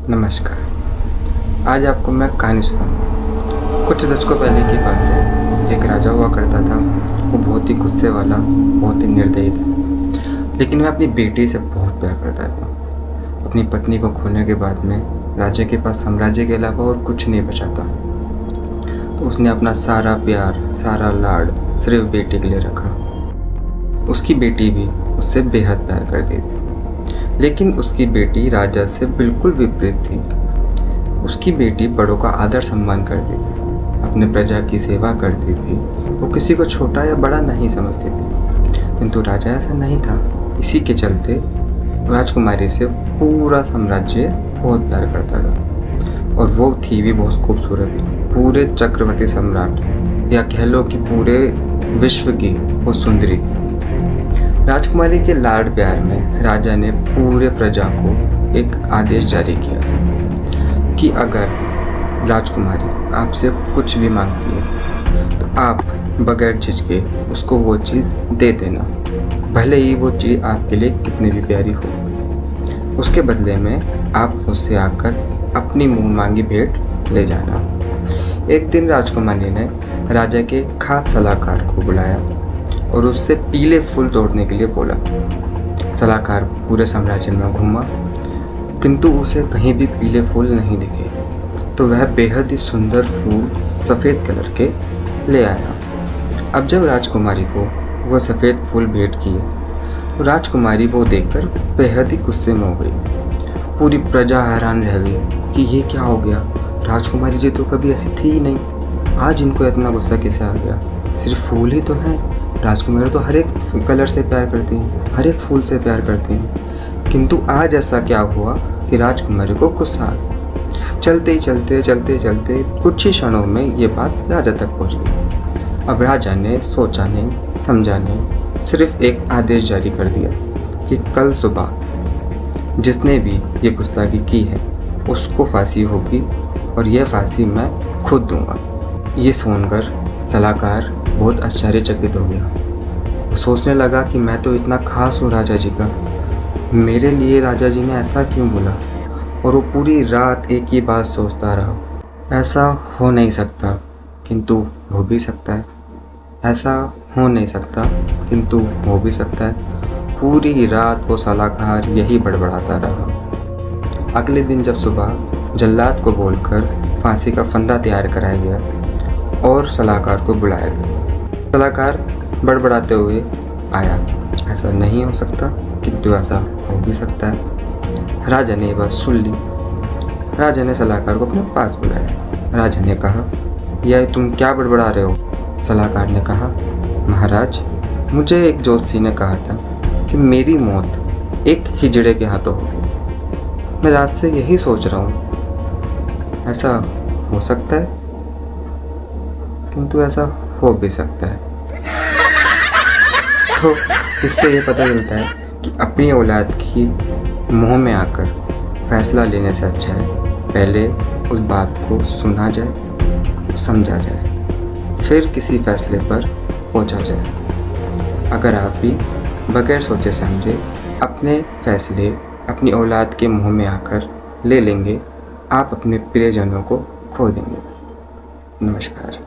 नमस्कार। आज आपको मैं कहानी सुनाऊंगा। कुछ दशकों पहले की बात है। एक राजा हुआ करता था। वो बहुत ही गुस्से वाला, बहुत ही निर्दयी था, लेकिन वह अपनी बेटी से बहुत प्यार करता था। अपनी पत्नी को खोने के बाद में राजा के पास साम्राज्य के अलावा और कुछ नहीं बचा था। तो उसने अपना सारा प्यार, सारा लाड सिर्फ बेटी के लिए रखा। उसकी बेटी भी उससे बेहद प्यार करती थी, लेकिन उसकी बेटी राजा से बिल्कुल विपरीत थी। उसकी बेटी बड़ों का आदर सम्मान करती थी, अपने प्रजा की सेवा करती थी। वो किसी को छोटा या बड़ा नहीं समझती थी, किंतु राजा ऐसा नहीं था। इसी के चलते राजकुमारी से पूरा साम्राज्य बहुत प्यार करता था, और वो थी भी बहुत खूबसूरत। पूरे चक्रवर्ती सम्राट, या कह लो कि पूरे विश्व की वो सुंदरी थी। राजकुमारी के लाड प्यार में राजा ने पूरे प्रजा को एक आदेश जारी किया कि अगर राजकुमारी आपसे कुछ भी मांगती है तो आप बगैर झिझके उसको वो चीज़ दे देना, भले ही वो चीज़ आपके लिए कितनी भी प्यारी हो। उसके बदले में आप मुझसे आकर अपनी मुँह मांगी भेंट ले जाना। एक दिन राजकुमारी ने राजा के खास सलाहकार को बुलाया और उससे पीले फूल तोड़ने के लिए बोला। सलाहकार पूरे साम्राज्य में घूमा, किंतु उसे कहीं भी पीले फूल नहीं दिखे। तो वह बेहद ही सुंदर फूल सफ़ेद कलर के ले आया। अब जब राजकुमारी को वह सफ़ेद फूल भेंट किए तो राजकुमारी वो देखकर बेहद ही गुस्से में हो गई। पूरी प्रजा हैरान रह गई कि ये क्या हो गया। राजकुमारी जी तो कभी ऐसी थी ही नहीं, आज इनको इतना गुस्सा कैसे आ गया। सिर्फ फूल ही तो है। राजकुमारी तो हर एक कलर से प्यार करती हैं, हर एक फूल से प्यार करती हैं, किंतु आज ऐसा क्या हुआ कि राजकुमारी को गुस्सा आ गया। चलते कुछ ही क्षणों में ये बात राजा तक पहुंच गई। अब राजा ने सोचा नहीं, समझा नहीं, सिर्फ एक आदेश जारी कर दिया कि कल सुबह जिसने भी ये गुस्ताखी की है उसको फांसी होगी, और यह फांसी मैं खुद दूंगा। ये सुनकर सलाहकार बहुत आश्चर्यचकित हो गया। वो सोचने लगा कि मैं तो इतना खास हूँ राजा जी का, मेरे लिए राजा जी ने ऐसा क्यों बोला। और वो पूरी रात एक ही बात सोचता रहा, ऐसा हो नहीं सकता किंतु हो भी सकता है, ऐसा हो नहीं सकता किंतु हो भी सकता है। पूरी रात वो सलाहकार यही बड़बड़ाता रहा। अगले दिन जब सुबह जल्लाद को बोलकर फांसी का फंदा तैयार कराया गया और सलाहकार को बुलाया गया। सलाहकार बड़बड़ाते हुए आया, ऐसा नहीं हो सकता किंतु ऐसा हो भी सकता है। राजा ने ये बात सुन ली। राजा ने सलाहकार को अपने पास बुलाया। राजा ने कहा, यह तुम क्या बड़बड़ा रहे हो। सलाहकार ने कहा, महाराज, मुझे एक जोशी ने कहा था कि मेरी मौत एक हिजड़े के हाथों होगी। मैं रात से यही सोच रहा हूँ, ऐसा हो सकता है किंतु ऐसा हो भी सकता है। तो इससे ये पता चलता है कि अपनी औलाद की मुंह में आकर फैसला लेने से अच्छा है पहले उस बात को सुना जाए, समझा जाए, फिर किसी फैसले पर पहुंचा जाए। अगर आप भी बगैर सोचे समझे अपने फैसले अपनी औलाद के मुंह में आकर ले लेंगे, आप अपने प्रियजनों को खो देंगे। नमस्कार।